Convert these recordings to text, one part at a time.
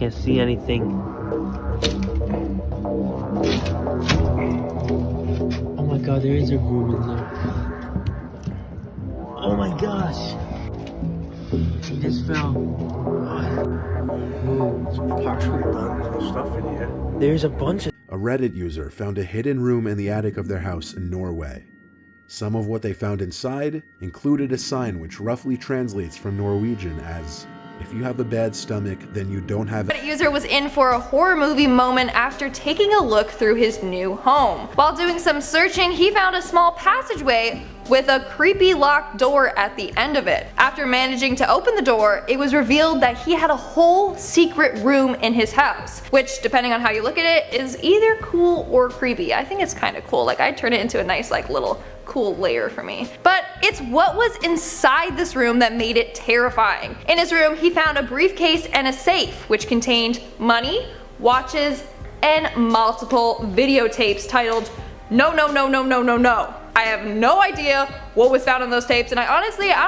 Can't see anything. Oh my god, there is a room in there. Oh my gosh. He just fell. It's partially done. There's stuff in here. There's a bunch of... A Reddit user found a hidden room in the attic of their house in Norway. Some of what they found inside included a sign which roughly translates from Norwegian as, "If you have a bad stomach, then you don't have it." Reddit user was in for a horror movie moment after taking a look through his new home. While doing some searching, he found a small passageway with a creepy locked door at the end of it. After managing to open the door, it was revealed that he had a whole secret room in his house, which, depending on how you look at it, is either cool or creepy. I think it's kind of cool. Like, I'd turn it into a nice, like, little cool layer for me. But it's what was inside this room that made it terrifying. In his room, he found a briefcase and a safe, which contained money, watches, and multiple videotapes titled "No, no, no, no, no, no, no." I have no idea what was found on those tapes, and I'm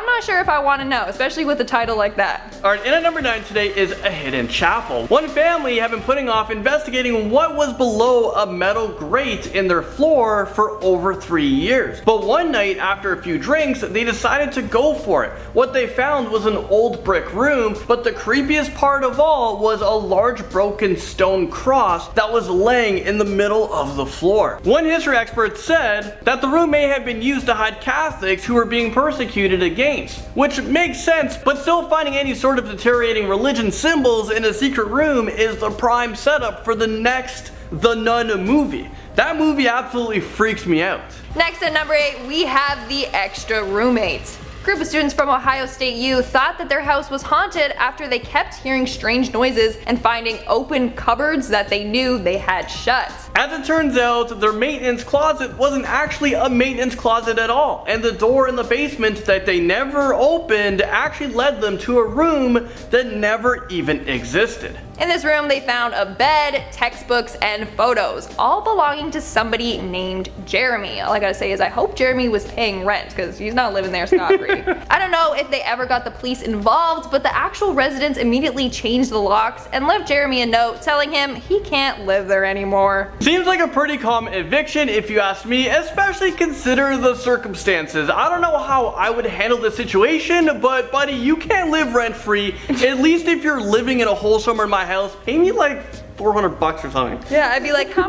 not sure if I want to know, especially with a title like that. Alright, in at number 9 today is a hidden chapel. One family had been putting off investigating what was below a metal grate in their floor for over 3 years. But one night, after a few drinks, they decided to go for it. What they found was an old brick room, but the creepiest part of all was a large broken stone cross that was laying in the middle of the floor. One history expert said that the room may have been used to hide Catholics who were being persecuted against, which makes sense, but still finding any sort of deteriorating religion symbols in a secret room is the prime setup for the next The Nun movie. That movie absolutely freaks me out. Next at number 8, we have the extra roommate. A group of students from Ohio State U thought that their house was haunted after they kept hearing strange noises and finding open cupboards that they knew they had shut. As it turns out, their maintenance closet wasn't actually a maintenance closet at all, and the door in the basement that they never opened actually led them to a room that never even existed. In this room, they found a bed, textbooks, and photos, all belonging to somebody named Jeremy. All I gotta say is I hope Jeremy was paying rent, because he's not living there scot-free. I don't know if they ever got the police involved, but the actual residents immediately changed the locks and left Jeremy a note telling him he can't live there anymore. Seems like a pretty common eviction if you ask me, especially consider the circumstances. I don't know how I would handle this situation, but buddy, you can't live rent-free. At least if you're living in a hole somewhere in my house, pay me like $400 or something. Yeah, I'd be like, how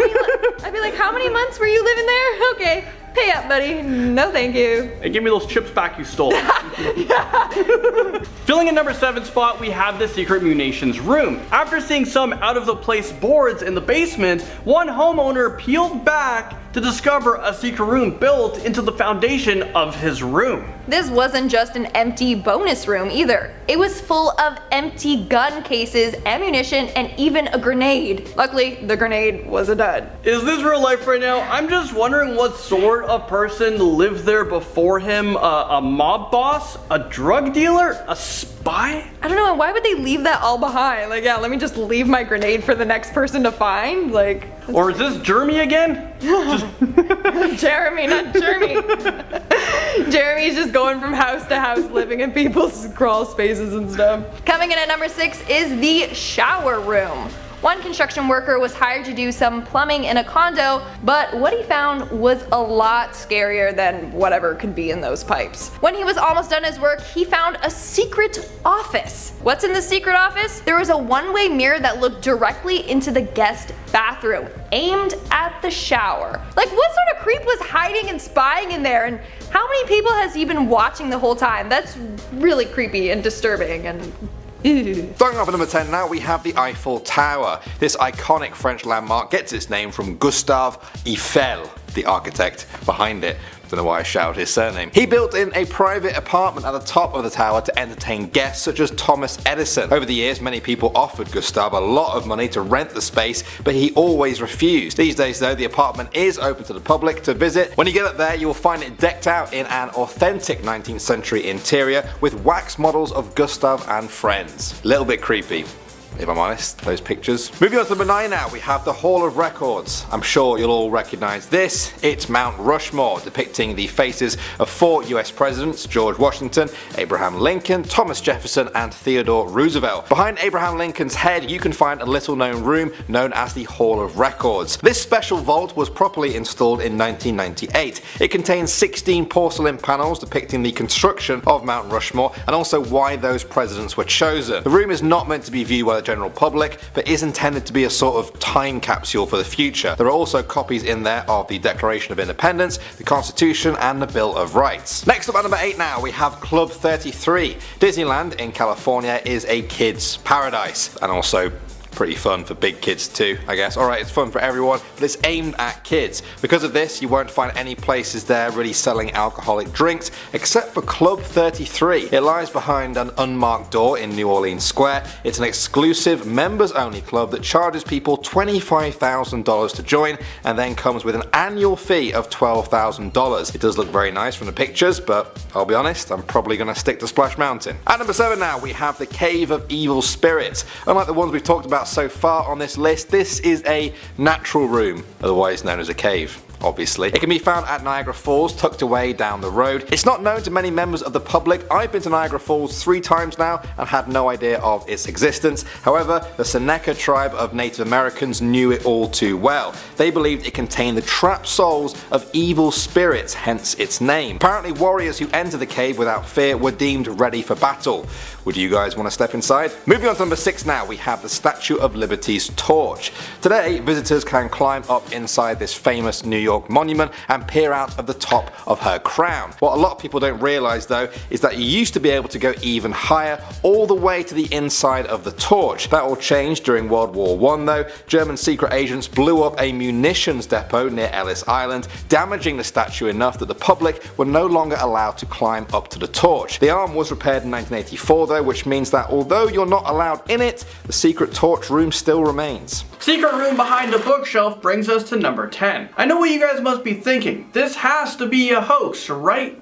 many months were you living there? Okay, pay up, buddy. No, thank you. Hey, give me those chips back you stole. Filling in number 7 spot, we have the secret munitions room. After seeing some out of the place boards in the basement, one homeowner peeled back to discover a secret room built into the foundation of his room. This wasn't just an empty bonus room either. It was full of empty gun cases, ammunition, and even a grenade. Luckily, the grenade was a dud. Is this real life right now? I'm just wondering what sort of person lived there before him. A mob boss? A drug dealer? A spy? I don't know, and why would they leave that all behind? Like, yeah, let me just leave my grenade for the next person to find? Like, or is this Jeremy again? Jeremy, not Jeremy. Jeremy's just going from house to house living in people's crawl spaces and stuff. Coming in at number 6 is the shower room. One construction worker was hired to do some plumbing in a condo, but what he found was a lot scarier than whatever could be in those pipes. When he was almost done his work, he found a secret office. What's in the secret office? There was a one-way mirror that looked directly into the guest bathroom, aimed at the shower. Like, what sort of creep was hiding and spying in there, and how many people has he been watching the whole time? That's really creepy and disturbing and Starting off at number 10 now, we have the Eiffel Tower. This iconic French landmark gets its name from Gustave Eiffel, the architect behind it. Don't know why I shouted his surname. He built in a private apartment at the top of the tower to entertain guests such as Thomas Edison. Over the years, many people offered Gustave a lot of money to rent the space, but he always refused. These days though, the apartment is open to the public to visit. When you get up there, you will find it decked out in an authentic 19th century interior with wax models of Gustave and friends. Little bit creepy. if I'm honest, those pictures. Moving on to number 9 now, we have the Hall of Records. I'm sure you'll all recognize this. It's Mount Rushmore, depicting the faces of 4 US presidents: George Washington, Abraham Lincoln, Thomas Jefferson, and Theodore Roosevelt. Behind Abraham Lincoln's head, you can find a little known room known as the Hall of Records. This special vault was properly installed in 1998. It contains 16 porcelain panels depicting the construction of Mount Rushmore and also why those presidents were chosen. The room is not meant to be viewed by the general public, but is intended to be a sort of time capsule for the future. There are also copies in there of the Declaration of Independence, the Constitution, and the Bill of Rights. Next up at number 8 now, we have Club 33. Disneyland in California is a kid's paradise, and also pretty fun for big kids too, I guess. Alright, it's fun for everyone, but it's aimed at kids. Because of this, you won't find any places there really selling alcoholic drinks, except for Club 33. It lies behind an unmarked door in New Orleans Square. It's an exclusive, members-only club that charges people $25,000 to join, and then comes with an annual fee of $12,000. It does look very nice from the pictures, but I'll be honest, I'm probably going to stick to Splash Mountain. At number 7 now, we have the Cave of Evil Spirits. Unlike the ones we've talked about so far on this list, this is a natural room, otherwise known as a cave. Obviously. It can be found at Niagara Falls, tucked away down the road. It's not known to many members of the public. I've been to Niagara Falls 3 times now and had no idea of its existence. However, the Seneca tribe of Native Americans knew it all too well. They believed it contained the trapped souls of evil spirits, hence its name. Apparently, warriors who enter the cave without fear were deemed ready for battle. Would you guys want to step inside? Moving on to number 6 now, we have the Statue of Liberty's torch. Today, visitors can climb up inside this famous New York monument and peer out of the top of her crown. What a lot of people don't realize though is that you used to be able to go even higher, all the way to the inside of the torch. That all changed during World War I though. German secret agents blew up a munitions depot near Ellis Island, damaging the statue enough that the public were no longer allowed to climb up to the torch. The arm was repaired in 1984 though, which means that although you're not allowed in it, the secret torch room still remains. Secret room behind a bookshelf brings us to number 10. I know what you guys must be thinking. This has to be a hoax, right?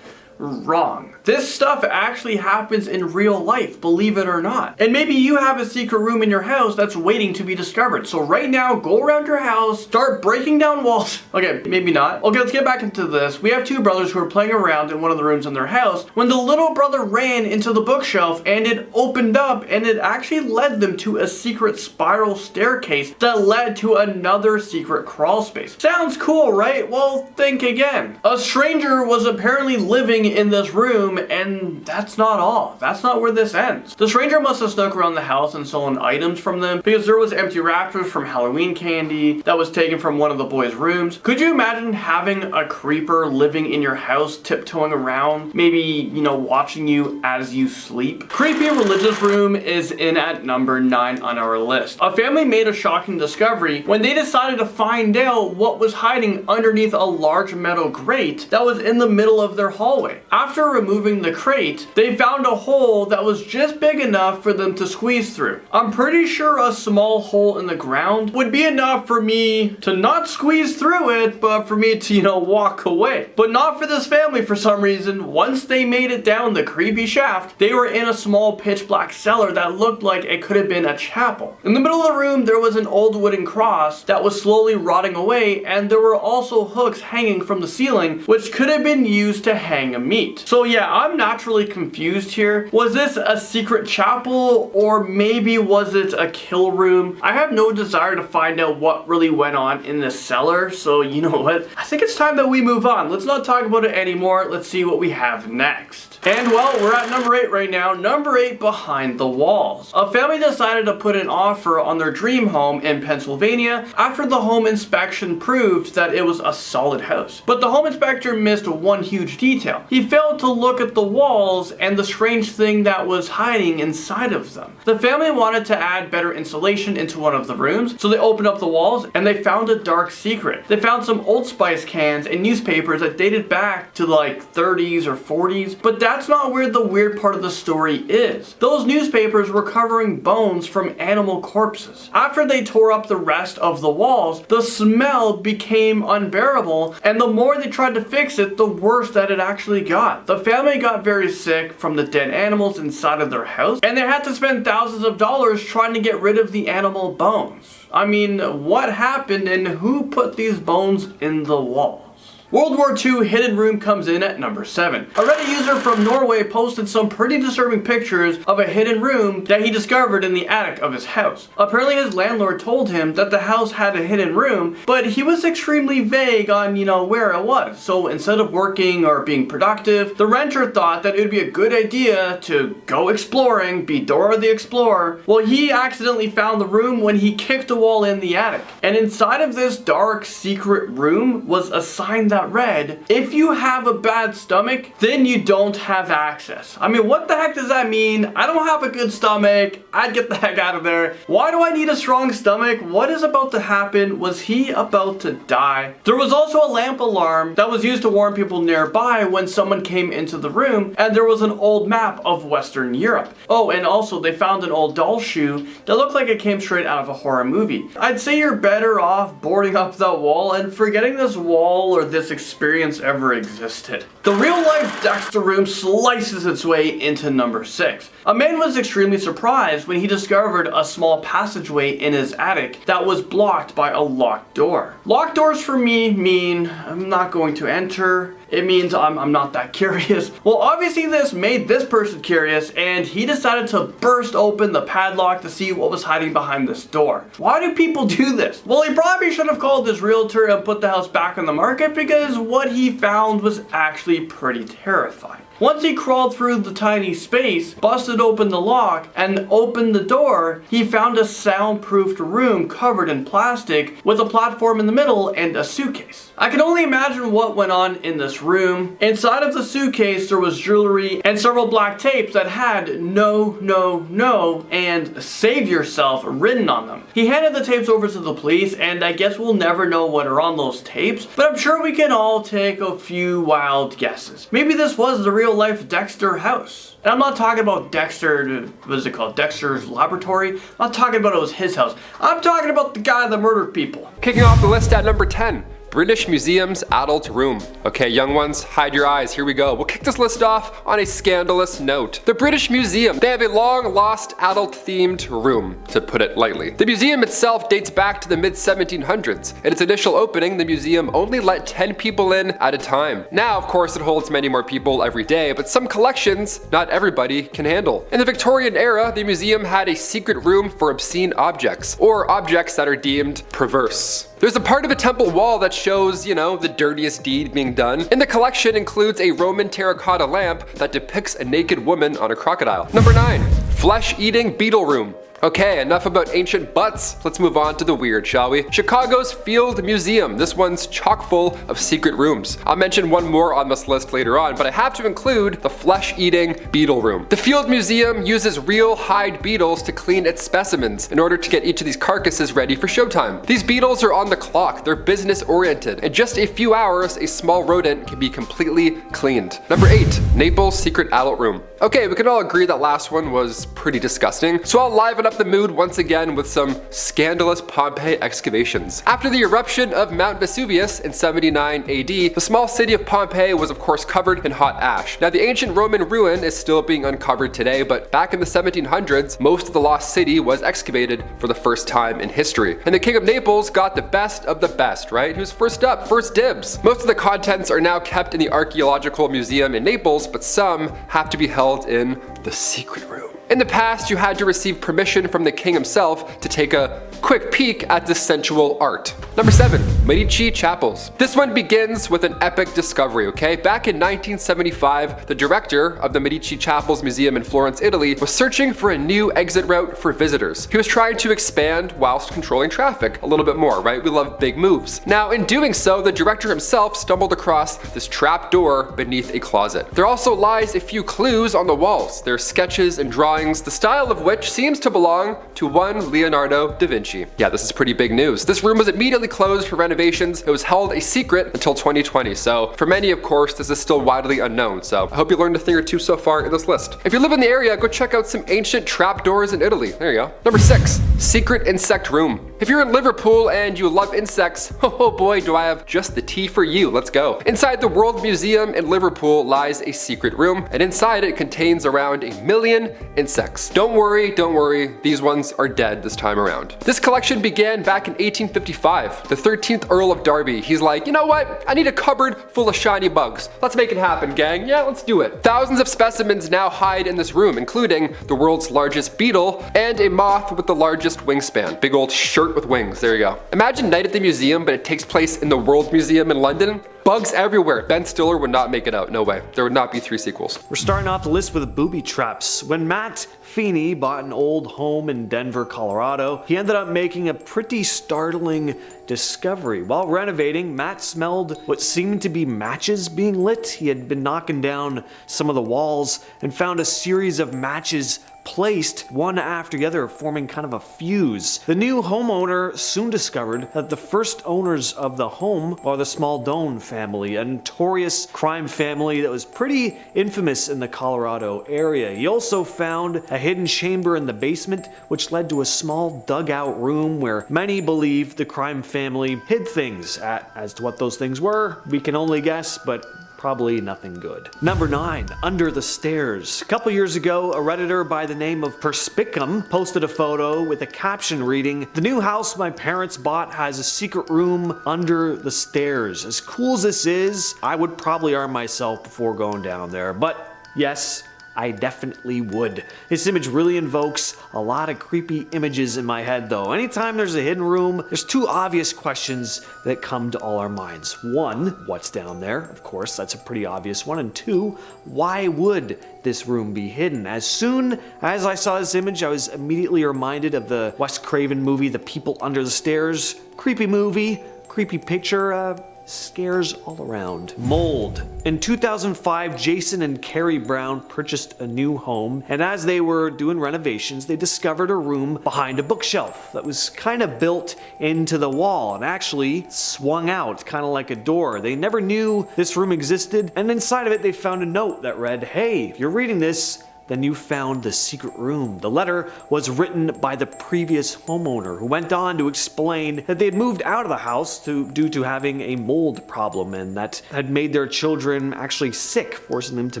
Wrong. This stuff actually happens in real life, believe it or not. And maybe you have a secret room in your house that's waiting to be discovered. So right now, go around your house, start breaking down walls. Okay, maybe not. Okay, let's get back into this. We have 2 brothers who are playing around in one of the rooms in their house when the little brother ran into the bookshelf and it opened up and it actually led them to a secret spiral staircase that led to another secret crawl space. Sounds cool, right? Well, think again. A stranger was apparently living in this room, and that's not all. That's not where this ends. The stranger must have snuck around the house and stolen items from them, because there was empty wrappers from Halloween candy that was taken from one of the boys' rooms. Could you imagine having a creeper living in your house, tiptoeing around, maybe, you know, watching you as you sleep? Creepy religious room is in at number 9 on our list. A family made a shocking discovery when they decided to find out what was hiding underneath a large metal grate that was in the middle of their hallway. After removing the crate, they found a hole that was just big enough for them to squeeze through. I'm pretty sure a small hole in the ground would be enough for me to not squeeze through it, but for me to, you know, walk away. But not for this family for some reason. Once they made it down the creepy shaft, they were in a small pitch black cellar that looked like it could have been a chapel. In the middle of the room, there was an old wooden cross that was slowly rotting away, and there were also hooks hanging from the ceiling, which could have been used to hang a meat. So yeah, I'm naturally confused here. Was this a secret chapel, or maybe was it a kill room? I have no desire to find out what really went on in this cellar, so you know what? I think it's time that we move on. Let's not talk about it anymore. Let's see what we have next. And well, we're at number 8 right now. Number 8, behind the walls. A family decided to put an offer on their dream home in Pennsylvania after the home inspection proved that it was a solid house. But the home inspector missed one huge detail. He failed to look at the walls and the strange thing that was hiding inside of them. The family wanted to add better insulation into one of the rooms, so they opened up the walls and they found a dark secret. They found some Old Spice cans and newspapers that dated back to like 30s or 40s, but that's not where the weird part of the story is. Those newspapers were covering bones from animal corpses. After they tore up the rest of the walls, the smell became unbearable, and the more they tried to fix it, the worse that it actually actually got. The family got very sick from the dead animals inside of their house, and they had to spend thousands of dollars trying to get rid of the animal bones. I mean, what happened and who put these bones in the walls? World War II hidden room comes in at number 7. A Reddit user from Norway posted some pretty disturbing pictures of a hidden room that he discovered in the attic of his house. Apparently his landlord told him that the house had a hidden room, but he was extremely vague on, where it was. So instead of working or being productive, the renter thought that it would be a good idea to go exploring, be Dora the Explorer. Well, he accidentally found the room when he kicked a wall in the attic. And inside of this dark secret room was a sign that read, if you have a bad stomach, then you don't have access. I mean, what the heck does that mean? I don't have a good stomach. I'd get the heck out of there. Why do I need a strong stomach? What is about to happen? Was he about to die? There was also a lamp alarm that was used to warn people nearby when someone came into the room, and there was an old map of Western Europe. Oh, and also they found an old doll shoe that looked like it came straight out of a horror movie. I'd say you're better off boarding up that wall and forgetting this wall or this experience ever existed. The real life Dexter room slices its way into number 6. A man was extremely surprised when he discovered a small passageway in his attic that was blocked by a locked door. Locked doors for me mean I'm not going to enter. It means I'm not that curious. Well, obviously this made this person curious, and he decided to burst open the padlock to see what was hiding behind this door. Why do people do this? Well, he probably should have called his realtor and put the house back on the market, because what he found was actually pretty terrifying. Once he crawled through the tiny space, busted open the lock, and opened the door, he found a soundproofed room covered in plastic with a platform in the middle and a suitcase. I can only imagine what went on in this room. Inside of the suitcase there was jewelry and several black tapes that had no, no, no and save yourself written on them. He handed the tapes over to the police, and I guess we'll never know what are on those tapes, but I'm sure we can all take a few wild guesses. Maybe this was the real life Dexter house. And I'm not talking about Dexter, what is it called? Dexter's Laboratory. I'm not talking about it was his house. I'm talking about the guy that murdered people. Kicking off the list at number 10. British Museum's adult room. Okay, young ones, hide your eyes, here we go. We'll kick this list off on a scandalous note. The British Museum, they have a long lost adult themed room, to put it lightly. The museum itself dates back to the mid 1700s. In its initial opening, the museum only let 10 people in at a time. Now, of course, it holds many more people every day, but some collections, not everybody can handle. In the Victorian era, the museum had a secret room for obscene objects, or objects that are deemed perverse. There's a part of a temple wall that shows, the dirtiest deed being done. In the collection includes a Roman terracotta lamp that depicts a naked woman on a crocodile. Number 9. Flesh-eating beetle room. Okay, enough about ancient butts. Let's move on to the weird, shall we? Chicago's Field Museum. This one's chock full of secret rooms. I'll mention one more on this list later on, but I have to include the flesh-eating beetle room. The Field Museum uses real hide beetles to clean its specimens in order to get each of these carcasses ready for showtime. These beetles are on the clock. They're business-oriented. In just a few hours, a small rodent can be completely cleaned. Number 8. Naples' secret adult room. Okay, we can all agree that last one was pretty disgusting, so I'll liven up the mood once again with some scandalous Pompeii excavations. After the eruption of Mount Vesuvius in 79 AD, the small city of Pompeii was of course covered in hot ash. Now the ancient Roman ruin is still being uncovered today, but back in the 1700s, most of the lost city was excavated for the first time in history. And the King of Naples got the best of the best, right? He was first up, first dibs. Most of the contents are now kept in the Archaeological Museum in Naples, but some have to be held in the secret room. In the past, you had to receive permission from the king himself to take a quick peek at this sensual art. Number 7. Medici Chapels. This one begins with an epic discovery, okay? Back in 1975, the director of the Medici Chapels Museum in Florence, Italy, was searching for a new exit route for visitors. He was trying to expand whilst controlling traffic a little bit more, right? We love big moves. Now, in doing so, the director himself stumbled across this trap door beneath a closet. There also lies a few clues on the walls. There are sketches and drawings drawings, the style of which seems to belong to one Leonardo da Vinci. Yeah, this is pretty big news. This room was immediately closed for renovations. It was held a secret until 2020, so for many, of course, this is still widely unknown, so I hope you learned a thing or two so far in this list. If you live in the area, go check out some ancient trapdoors in Italy. There you go. Number 6, secret insect room. If you're in Liverpool and you love insects, oh boy, do I have just the tea for you. Let's go. Inside the World Museum in Liverpool lies a secret room, and inside it contains around 1 million insects. Don't worry, these ones are dead this time around. This collection began back in 1855. The 13th Earl of Derby, he's like, you know what? I need a cupboard full of shiny bugs. Let's make it happen, gang. Yeah, let's do it. Thousands of specimens now hide in this room, including the world's largest beetle and a moth with the largest wingspan. Big old shirt with wings. There you go. Imagine Night at the Museum, but it takes place in the World Museum in London. Bugs everywhere. Ben Stiller would not make it out. No way. There would not be 3 sequels. We're starting off the list with booby traps. When Matt Feeney bought an old home in Denver, Colorado, he ended up making a pretty startling discovery. While renovating, Matt smelled what seemed to be matches being lit. He had been knocking down some of the walls and found a series of matches placed one after the other, forming kind of a fuse. The new homeowner soon discovered that the first owners of the home are the Smaldone family, a notorious crime family that was pretty infamous in the Colorado area. He also found a hidden chamber in the basement, which led to a small dugout room where many believe the crime family hid things. As to what those things were, we can only guess, but probably nothing good. Number 9, under the stairs. A couple years ago, a Redditor by the name of Perspicum posted a photo with a caption reading, "The new house my parents bought has a secret room under the stairs. As cool as this is, I would probably arm myself before going down there." But yes, I definitely would. This image really invokes a lot of creepy images in my head though. Anytime there's a hidden room, there's 2 obvious questions that come to all our minds. 1, what's down there? Of course, that's a pretty obvious one. And 2, why would this room be hidden? As soon as I saw this image, I was immediately reminded of the Wes Craven movie, The People Under the Stairs. Creepy movie, creepy picture, scares all around. Mold. In 2005, Jason and Carrie Brown purchased a new home, and as they were doing renovations, they discovered a room behind a bookshelf that was kind of built into the wall and actually swung out, kind of like a door. They never knew this room existed, and inside of it they found a note that read, "Hey, if you're reading this, then you found the secret room." The letter was written by the previous homeowner, who went on to explain that they had moved out of the house due to having a mold problem, and that had made their children actually sick, forcing them to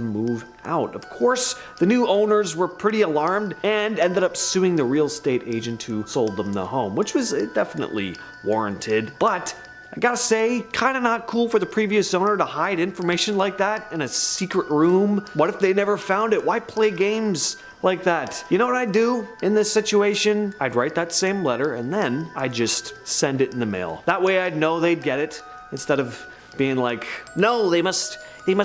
move out. Of course, the new owners were pretty alarmed and ended up suing the real estate agent who sold them the home, which was definitely warranted. But I gotta say, kinda not cool for the previous owner to hide information like that in a secret room. What if they never found it? Why play games like that? You know what I'd do in this situation? I'd write that same letter and then I'd just send it in the mail. That way I'd know they'd get it, instead of being like, no, they must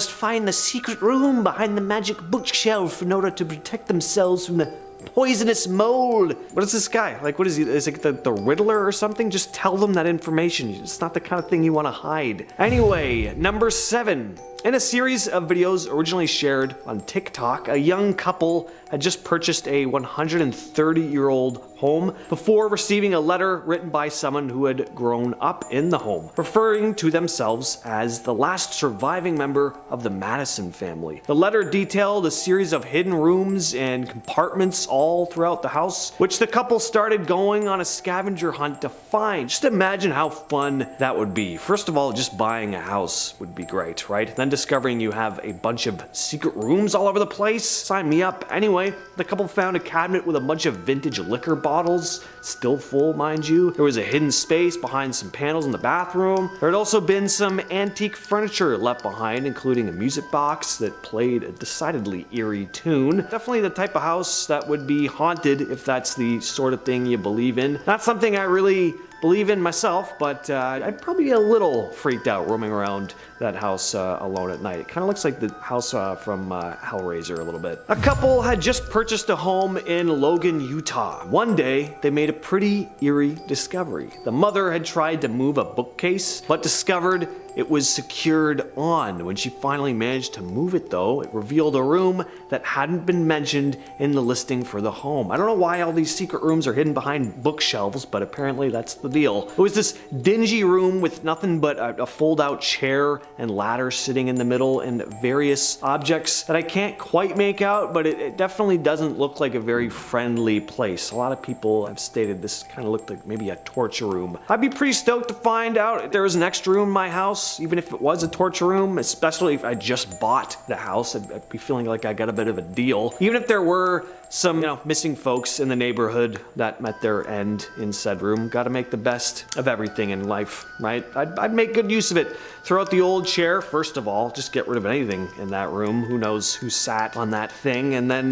find the secret room behind the magic bookshelf in order to protect themselves from the poisonous mold. What is this guy? Like, what is he? Is it the Riddler or something? Just tell them that information. It's not the kind of thing you want to hide. Anyway, number 7. In a series of videos originally shared on TikTok, a young couple had just purchased a 130-year-old home before receiving a letter written by someone who had grown up in the home, referring to themselves as the last surviving member of the Madison family. The letter detailed a series of hidden rooms and compartments all throughout the house, which the couple started going on a scavenger hunt to find. Just imagine how fun that would be. First of all, just buying a house would be great, right? Then discovering you have a bunch of secret rooms all over the place. Sign me up. Anyway, the couple found a cabinet with a bunch of vintage liquor bottles, still full, mind you. There was a hidden space behind some panels in the bathroom. There had also been some antique furniture left behind, including a music box that played a decidedly eerie tune. Definitely the type of house that would be haunted if that's the sort of thing you believe in. Not something I really believe in myself, but I'd probably be a little freaked out roaming around that house alone at night. It kind of looks like the house from Hellraiser a little bit. A couple had just purchased a home in Logan, Utah. One day, they made a pretty eerie discovery. The mother had tried to move a bookcase, but discovered it was secured on. When she finally managed to move it though, it revealed a room that hadn't been mentioned in the listing for the home. I don't know why all these secret rooms are hidden behind bookshelves, but apparently that's the deal. It was this dingy room with nothing but a fold-out chair and ladder sitting in the middle and various objects that I can't quite make out, but it definitely doesn't look like a very friendly place. A lot of people have stated this kind of looked like maybe a torture room. I'd be pretty stoked to find out if there was an extra room in my house, even if it was a torture room, especially if I just bought the house. I'd be feeling like I got a bit of a deal. Even if there were some, missing folks in the neighborhood that met their end in said room. Gotta make the best of everything in life, right? I'd make good use of it. Throw out the old chair, first of all, just get rid of anything in that room. Who knows who sat on that thing, and then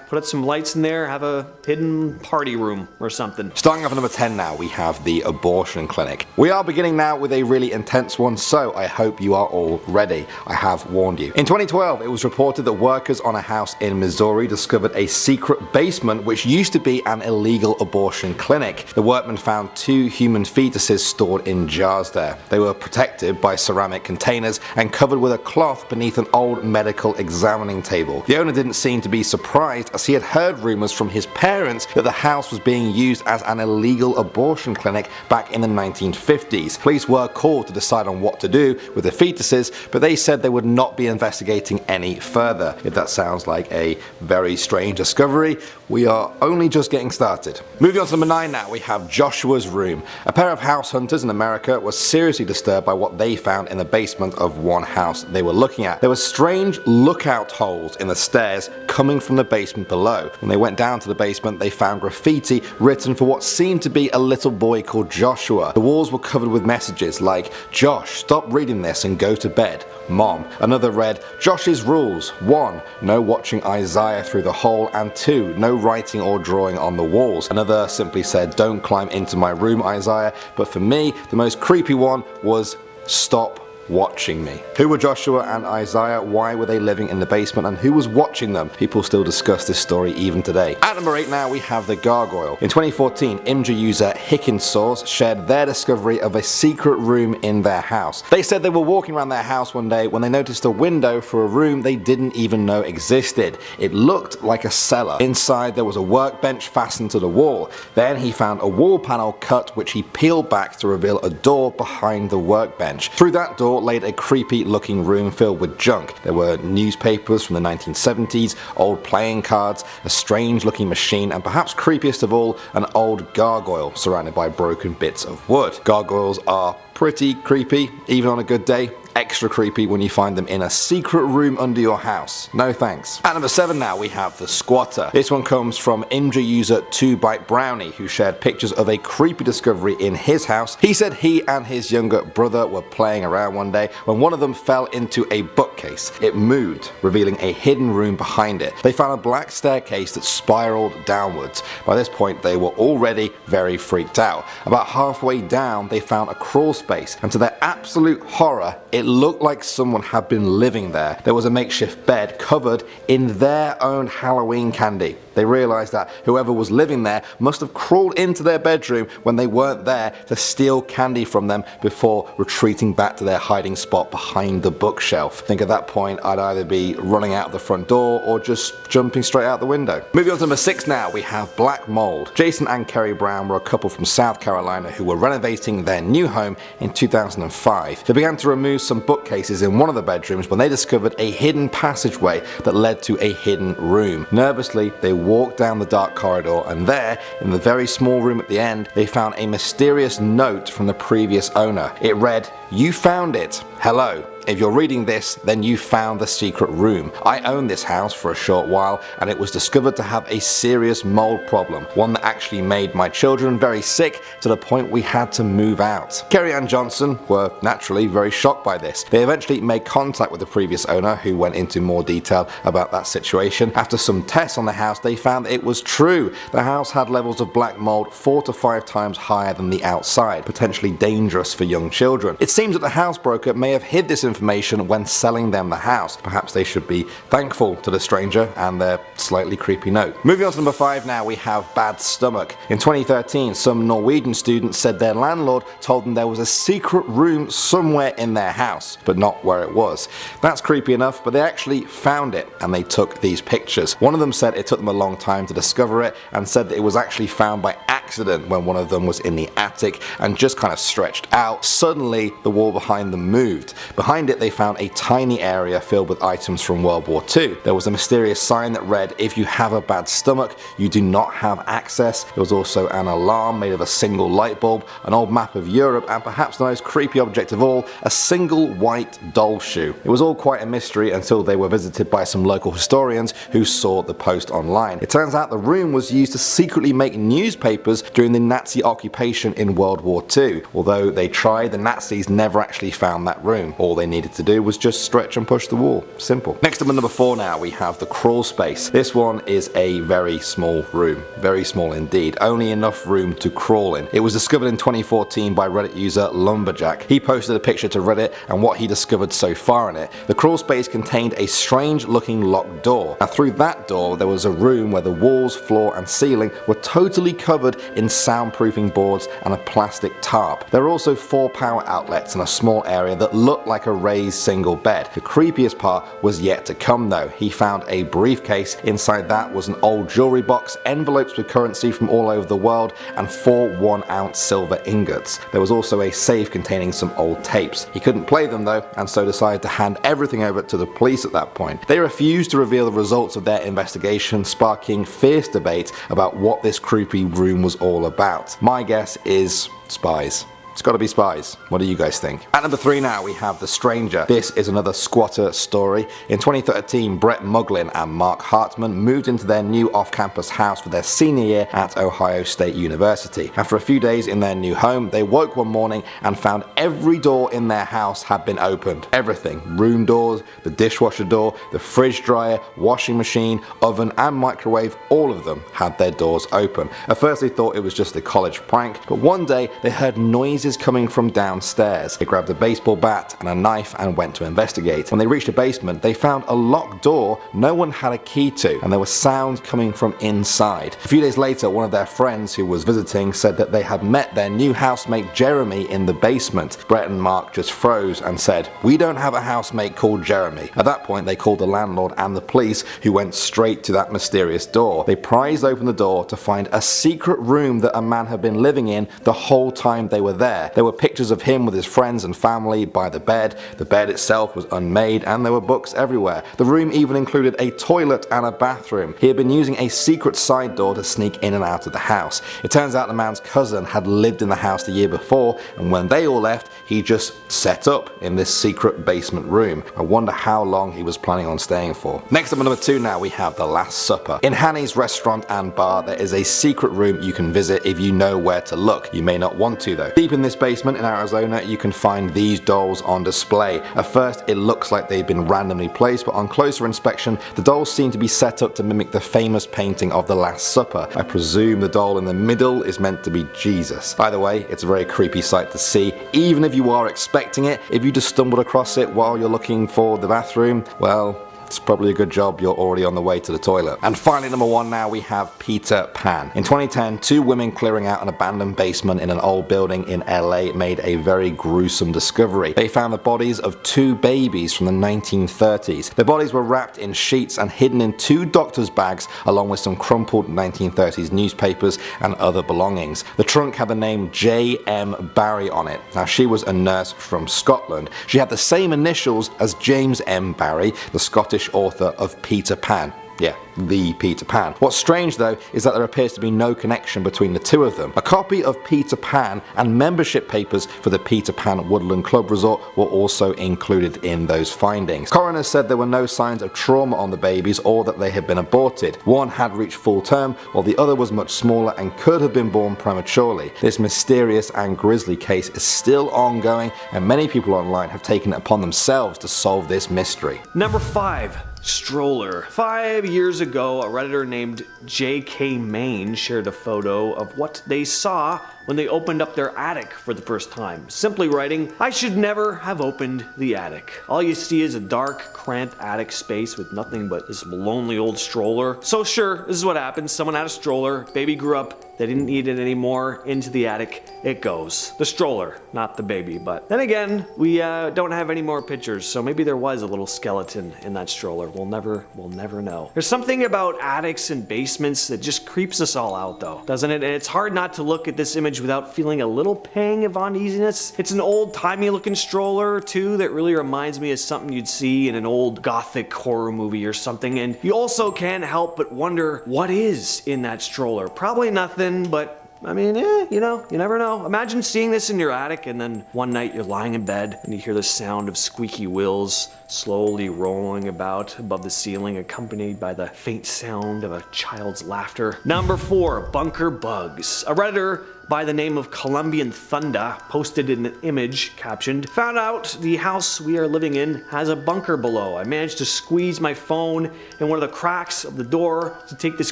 put out some lights in there, have a hidden party room or something. Starting off at number 10 now, we have the abortion clinic. We are beginning now with a really intense one, so I hope you are all ready. I have warned you. In 2012, it was reported that workers on a house in Missouri discovered a secret basement which used to be an illegal abortion clinic. The workmen found 2 human fetuses stored in jars there. They were protected by ceramic containers and covered with a cloth beneath an old medical examining table. The owner didn't seem to be surprised, as he had heard rumors from his parents that the house was being used as an illegal abortion clinic back in the 1950s. Police were called to decide on what to do with the fetuses, but they said they would not be investigating any further. If that sounds like a very strange discovery, we are only just getting started. Moving on to number 9 now, we have Joshua's room. A pair of house hunters in America were seriously disturbed by what they found in the basement of one house they were looking at. There were strange lookout holes in the stairs coming from the basement below. When they went down to the basement, they found graffiti written for what seemed to be a little boy called Joshua. The walls were covered with messages like, "Josh, stop reading this and go to bed. Mom." Another read, "Josh's rules. 1. No watching Isaiah through the hole, and 2. No writing or drawing on the walls." Another simply said, "Don't climb into my room, Isaiah." But for me, the most creepy one was, "Stop watching me." Who were Joshua and Isaiah? Why were they living in the basement, and who was watching them? People still discuss this story even today. At number 8 now, we have the gargoyle. In 2014, IMG user Hickensaws shared their discovery of a secret room in their house. They said they were walking around their house one day when they noticed a window for a room they didn't even know existed. It looked like a cellar. Inside there was a workbench fastened to the wall. Then he found a wall panel cut, which he peeled back to reveal a door behind the workbench. Through that door laid a creepy looking room filled with junk. There were newspapers from the 1970s, old playing cards, a strange looking machine, and perhaps creepiest of all, an old gargoyle surrounded by broken bits of wood. Gargoyles are pretty creepy, even on a good day. Extra creepy when you find them in a secret room under your house. No thanks. At number 7 now, we have the squatter. This one comes from IMG user 2Bite Brownie, who shared pictures of a creepy discovery in his house. He said he and his younger brother were playing around one day when one of them fell into a bookcase. It moved, revealing a hidden room behind it. They found a black staircase that spiraled downwards. By this point, they were already very freaked out. About halfway down, they found a crawl space, and to their absolute horror, it looked like someone had been living there. There was a makeshift bed covered in their own Halloween candy. They realized that whoever was living there must have crawled into their bedroom when they weren't there to steal candy from them before retreating back to their hiding spot behind the bookshelf. I think at that point I'd either be running out the front door or just jumping straight out the window. Moving on to number 6 now, we have black mold. Jason and Kerry Brown were a couple from South Carolina who were renovating their new home in 2005. They began to remove some bookcases in one of the bedrooms when they discovered a hidden passageway that led to a hidden room. Nervously, they walked down the dark corridor, and there, in the very small room at the end, they found a mysterious note from the previous owner. It read, "You found it. Hello. If you're reading this, then you found the secret room. I owned this house for a short while, and it was discovered to have a serious mold problem, one that actually made my children very sick to the point we had to move out." Kerry and Johnson were naturally very shocked by this. They eventually made contact with the previous owner, who went into more detail about that situation. After some tests on the house, they found that it was true. The house had levels of black mold 4 to 5 times higher than the outside, potentially dangerous for young children. It seems that the housebroker may have hid this information information when selling them the house. Perhaps they should be thankful to the stranger and their slightly creepy note. Moving on to number 5 now, we have bad stomach. In 2013, some Norwegian students said their landlord told them there was a secret room somewhere in their house, but not where it was. That's creepy enough, but they actually found it and they took these pictures. One of them said it took them a long time to discover it and said that it was actually found by accident when one of them was in the attic and just kind of stretched out. Suddenly, the wall behind them moved. Behind it, they found a tiny area filled with items from World War II. There was a mysterious sign that read, "If you have a bad stomach, you do not have access." There was also an alarm made of a single light bulb, an old map of Europe, and perhaps the most creepy object of all, a single white doll shoe. It was all quite a mystery until they were visited by some local historians who saw the post online. It turns out the room was used to secretly make newspapers during the Nazi occupation in World War II. Although they tried, the Nazis never actually found that room. All they needed to do was just stretch and push the wall. Simple. Next up at number 4 now, we have the crawl space. This one is a very small room. Very small indeed. Only enough room to crawl in. It was discovered in 2014 by Reddit user Lumberjack. He posted a picture to Reddit and what he discovered so far in it. The crawl space contained a strange looking locked door. Now through that door there was a room where the walls, floor and ceiling were totally covered in soundproofing boards and a plastic tarp. There were also 4 power outlets in a small area that looked like a raised single bed. The creepiest part was yet to come though. He found a briefcase. Inside that was an old jewelry box, envelopes with currency from all over the world and 4 1-ounce silver ingots. There was also a safe containing some old tapes. He couldn't play them though, and so decided to hand everything over to the police at that point. They refused to reveal the results of their investigation, sparking fierce debate about what this creepy room was all about. My guess is spies. It's gotta be spies. What do you guys think? At number 3 now, we have The Stranger. This is another squatter story. In 2013, Brett Muglin and Mark Hartman moved into their new off-campus house for their senior year at Ohio State University. After a few days in their new home, they woke one morning and found every door in their house had been opened. Everything. Room doors, the dishwasher door, the fridge dryer, washing machine, oven and microwave, all of them had their doors open. At first they thought it was just a college prank, but one day they heard noises coming from downstairs. They grabbed a baseball bat and a knife and went to investigate. When they reached the basement, they found a locked door no one had a key to, and there were sounds coming from inside. A few days later, one of their friends who was visiting said that they had met their new housemate Jeremy in the basement. Brett and Mark just froze and said, "We don't have a housemate called Jeremy." At that point, they called the landlord and the police, who went straight to that mysterious door. They prized open the door to find a secret room that a man had been living in the whole time they were there. There were pictures of him with his friends and family by the bed. The bed itself was unmade and there were books everywhere. The room even included a toilet and a bathroom. He had been using a secret side door to sneak in and out of the house. It turns out the man's cousin had lived in the house the year before, and when they all left, he just set up in this secret basement room. I wonder how long he was planning on staying for. Next up at number 2 now, we have The Last Supper. In Hanny's restaurant and bar, there is a secret room you can visit if you know where to look. You may not want to though. Deep in this basement in Arizona, you can find these dolls on display. At first it looks like they've been randomly placed, but on closer inspection the dolls seem to be set up to mimic the famous painting of The Last Supper. I presume the doll in the middle is meant to be Jesus. Either way, it's a very creepy sight to see, even if you are expecting it. If you just stumbled across it while you're looking for the bathroom, well, it's probably a good job you're already on the way to the toilet. And finally, number 1 now, we have Peter Pan. In 2010, 2 women clearing out an abandoned basement in an old building in LA made a very gruesome discovery. They found the bodies of 2 babies from the 1930s. The bodies were wrapped in sheets and hidden in 2 doctor's bags, along with some crumpled 1930s newspapers and other belongings. The trunk had the name J.M. Barrie on it. Now, she was a nurse from Scotland. She had the same initials as James M. Barrie, the Scottish author of Peter Pan. Yeah, the Peter Pan. What's strange though is that there appears to be no connection between the 2 of them. A copy of Peter Pan and membership papers for the Peter Pan Woodland Club Resort were also included in those findings. Coroners said there were no signs of trauma on the babies or that they had been aborted. One had reached full term while the other was much smaller and could have been born prematurely. This mysterious and grisly case is still ongoing, and many people online have taken it upon themselves to solve this mystery. Number 5. stroller. 5 years ago, a Redditor named J.K. Main shared a photo of what they saw when they opened up their attic for the first time, simply writing, "I should never have opened the attic. All you see is a dark, cramped attic space with nothing but this lonely old stroller." So sure, this is what happens. Someone had a stroller, baby grew up, they didn't need it anymore, into the attic it goes. The stroller, not the baby. But then again, we don't have any more pictures, so maybe there was a little skeleton in that stroller. We'll never know. There's something about attics and basements that just creeps us all out though, doesn't it? And it's hard not to look at this image without feeling a little pang of uneasiness. It's an old-timey looking stroller too that really reminds me of something you'd see in an old gothic horror movie or something, and you also can't help but wonder what is in that stroller. Probably nothing, but I mean, you know, you never know. Imagine seeing this in your attic and then one night you're lying in bed and you hear the sound of squeaky wheels slowly rolling about above the ceiling, accompanied by the faint sound of a child's laughter. Number 4, bunker bugs. A Redditor by the name of Colombian Thunder posted an image captioned, "Found out the house we are living in has a bunker below. I managed to squeeze my phone in one of the cracks of the door to take this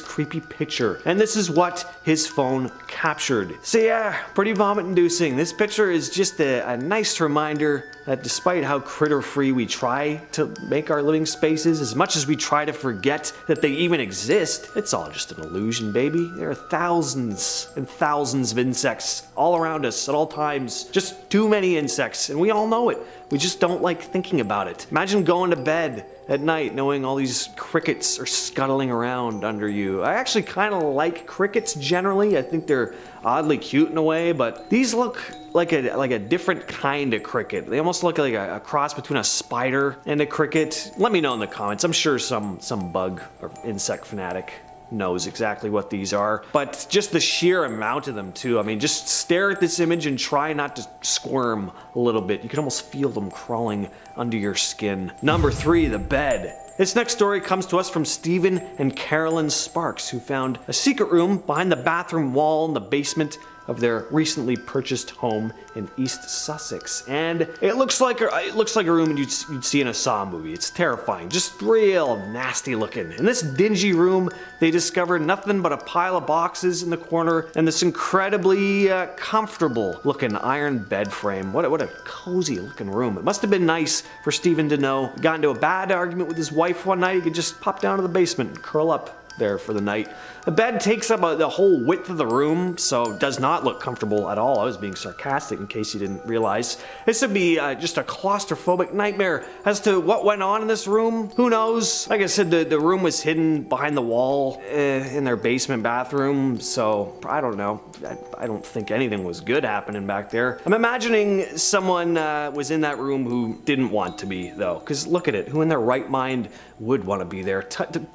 creepy picture." And this is what his phone captured. So yeah, pretty vomit inducing. This picture is just a nice reminder that despite how critter-free we try to make our living spaces, as much as we try to forget that they even exist, it's all just an illusion, baby. There are thousands and thousands of insects all around us at all times. Just too many insects, and we all know it. We just don't like thinking about it. Imagine going to bed at night knowing all these crickets are scuttling around under you. I actually kind of like crickets generally. I think they're oddly cute in a way, but these look like a different kind of cricket. They almost look like a cross between a spider and a cricket. Let me know in the comments. I'm sure some bug or insect fanatic knows exactly what these are, but just the sheer amount of them too. I mean, just stare at this image and try not to squirm a little bit. You can almost feel them crawling under your skin. Number 3, the bed. This next story comes to us from Stephen and Carolyn Sparks, who found a secret room behind the bathroom wall in the basement of their recently purchased home in East Sussex. And it looks like a room you'd see in a Saw movie. It's terrifying, just real nasty looking. In this dingy room, they discovered nothing but a pile of boxes in the corner and this incredibly comfortable looking iron bed frame. What a cozy looking room. It must have been nice for Stephen to know he got into a bad argument with his wife one night. He could just pop down to the basement and curl up there for the night. The bed takes up the whole width of the room, so does not look comfortable at all. I was being sarcastic in case you didn't realize. This would be just a claustrophobic nightmare. As to what went on in this room, who knows? Like I said, the room was hidden behind the wall in their basement bathroom, so I don't know. I don't think anything was good happening back there. I'm imagining someone was in that room who didn't want to be, though, because look at it. Who in their right mind would want to be there?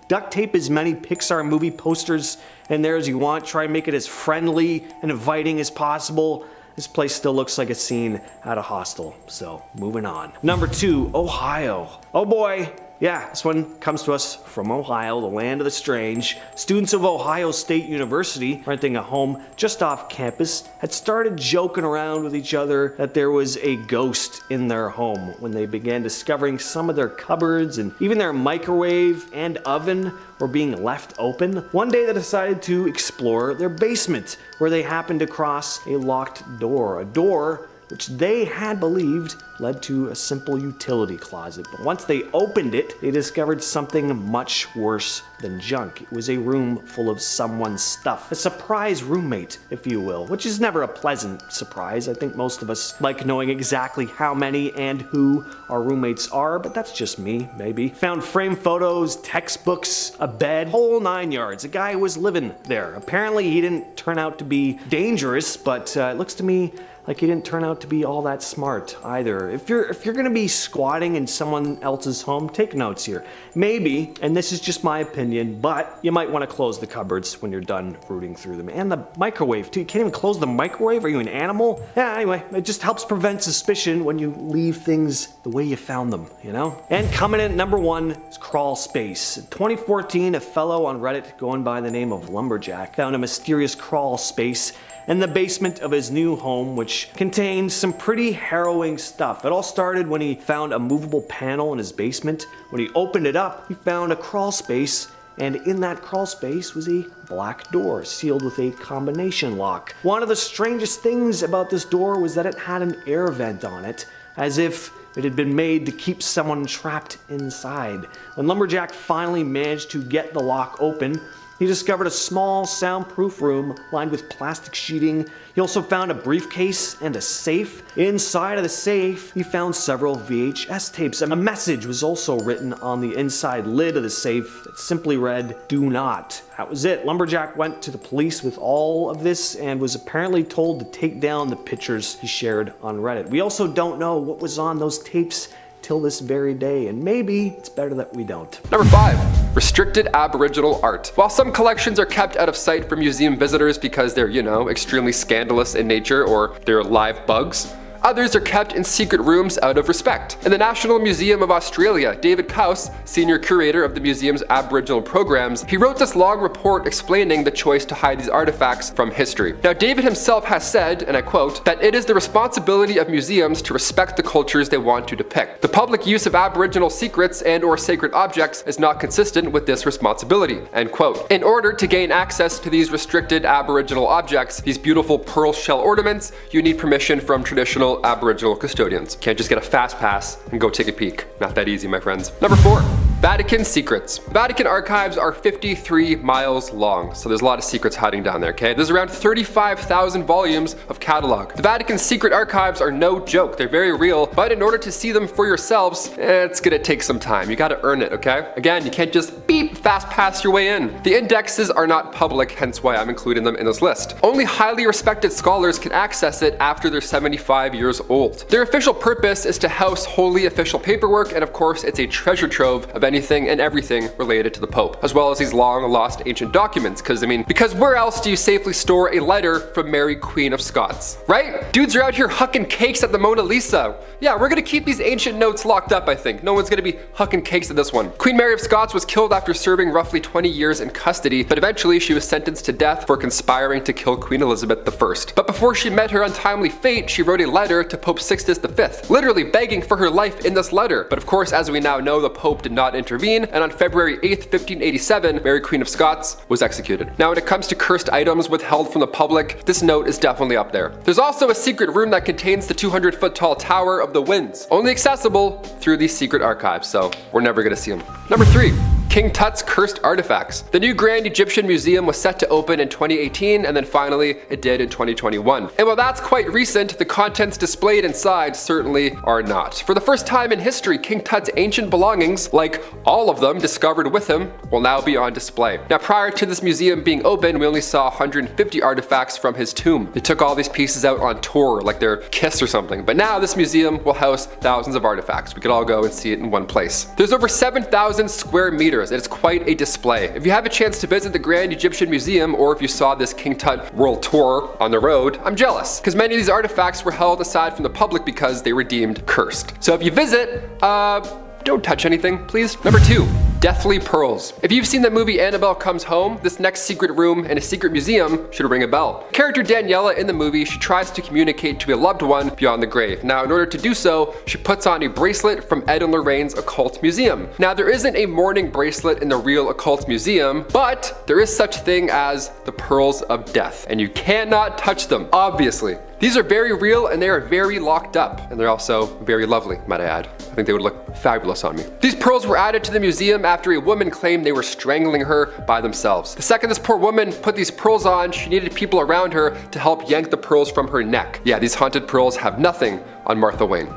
Duct tape as many Pixar movie posters in there as you want. Try and make it as friendly and inviting as possible. This place still looks like a scene at a hostel. So, moving on. Number 2, Ohio. Oh boy. Yeah, this one comes to us from Ohio, the land of the strange. Students of Ohio State University, renting a home just off campus, had started joking around with each other that there was a ghost in their home when they began discovering some of their cupboards and even their microwave and oven were being left open. One day they decided to explore their basement, where they happened across a locked door. A door which they had believed led to a simple utility closet. But once they opened it, they discovered something much worse than junk. It was a room full of someone's stuff. A surprise roommate, if you will, which is never a pleasant surprise. I think most of us like knowing exactly how many and who our roommates are, but that's just me, maybe. Found framed photos, textbooks, a bed, whole 9 yards. A guy was living there. Apparently he didn't turn out to be dangerous, but it looks to me like he didn't turn out to be all that smart either. If you're gonna be squatting in someone else's home, take notes here. Maybe, and this is just my opinion, but you might want to close the cupboards when you're done rooting through them. And the microwave too. You can't even close the microwave? Are you an animal? Yeah, anyway, it just helps prevent suspicion when you leave things the way you found them, you know? And coming in at number 1 is crawl space. In 2014, a fellow on Reddit going by the name of Lumberjack found a mysterious crawl space in the basement of his new home, which contained some pretty harrowing stuff. It all started when he found a movable panel in his basement. When he opened it up, he found a crawl space, and in that crawl space was a black door sealed with a combination lock. One of the strangest things about this door was that it had an air vent on it, as if it had been made to keep someone trapped inside. When Lumberjack finally managed to get the lock open, he discovered a small soundproof room lined with plastic sheeting. He also found a briefcase and a safe. Inside of the safe, he found several VHS tapes. A message was also written on the inside lid of the safe that simply read, "Do not." That was it. Lumberjack went to the police with all of this and was apparently told to take down the pictures he shared on Reddit. We also don't know what was on those tapes till this very day, and maybe it's better that we don't. Number 5. Restricted Aboriginal art. While some collections are kept out of sight for museum visitors because they're, extremely scandalous in nature or they're live bugs, others are kept in secret rooms out of respect. In the National Museum of Australia, David Couse, senior curator of the museum's Aboriginal programs, he wrote this long report explaining the choice to hide these artifacts from history. Now, David himself has said, and I quote, that it is the responsibility of museums to respect the cultures they want to depict. The public use of Aboriginal secrets and or sacred objects is not consistent with this responsibility, end quote. In order to gain access to these restricted Aboriginal objects, these beautiful pearl shell ornaments, you need permission from traditional Aboriginal custodians. Can't just get a fast pass and go take a peek. Not that easy, my friends. Number 4. Vatican secrets. Vatican archives are 53 miles long, so there's a lot of secrets hiding down there, okay? There's around 35,000 volumes of catalog. The Vatican's secret archives are no joke. They're very real, but in order to see them for yourselves, it's gonna take some time. You gotta earn it, okay? Again, you can't just fast pass your way in. The indexes are not public, hence why I'm including them in this list. Only highly respected scholars can access it after they're 75 years old. Their official purpose is to house wholly official paperwork, and of course, it's a treasure trove of anything and everything related to the Pope, as well as these long lost ancient documents, because where else do you safely store a letter from Mary Queen of Scots, right? Dudes are out here hucking cakes at the Mona Lisa. Yeah, we're gonna keep these ancient notes locked up, I think. No one's gonna be hucking cakes at this one. Queen Mary of Scots was killed after serving roughly 20 years in custody, but eventually she was sentenced to death for conspiring to kill Queen Elizabeth I. But before she met her untimely fate, she wrote a letter to Pope Sixtus V, literally begging for her life in this letter. But of course, as we now know, the Pope did not intervene, and on February 8th, 1587, Mary Queen of Scots was executed. Now, when it comes to cursed items withheld from the public, this note is definitely up there. There's also a secret room that contains the 200-foot tall Tower of the Winds, only accessible through these secret archives, so we're never gonna see them. Number 3. King Tut's cursed artifacts. The new Grand Egyptian Museum was set to open in 2018, and then finally it did in 2021. And while that's quite recent, the contents displayed inside certainly are not. For the first time in history, King Tut's ancient belongings, like all of them discovered with him, will now be on display. Now, prior to this museum being open, we only saw 150 artifacts from his tomb. They took all these pieces out on tour, like their kiss or something. But now this museum will house thousands of artifacts. We could all go and see it in one place. There's over 7,000 square meters. It's quite a display. If you have a chance to visit the Grand Egyptian Museum, or if you saw this King Tut world tour on the road, I'm jealous, because many of these artifacts were held aside from the public because they were deemed cursed. So if you visit, don't touch anything, please. Number 2. Deathly Pearls. If you've seen the movie Annabelle Comes Home, this next secret room in a secret museum should ring a bell. Character Daniela in the movie, she tries to communicate to a loved one beyond the grave. Now, in order to do so, she puts on a bracelet from Ed and Lorraine's Occult Museum. Now, there isn't a mourning bracelet in the real Occult Museum, but there is such thing as the Pearls of Death, and you cannot touch them, obviously. These are very real and they are very locked up, and they're also very lovely, might I add. I think they would look fabulous on me. These pearls were added to the museum after a woman claimed they were strangling her by themselves. The second this poor woman put these pearls on, she needed people around her to help yank the pearls from her neck. Yeah, these haunted pearls have nothing on Martha Wayne.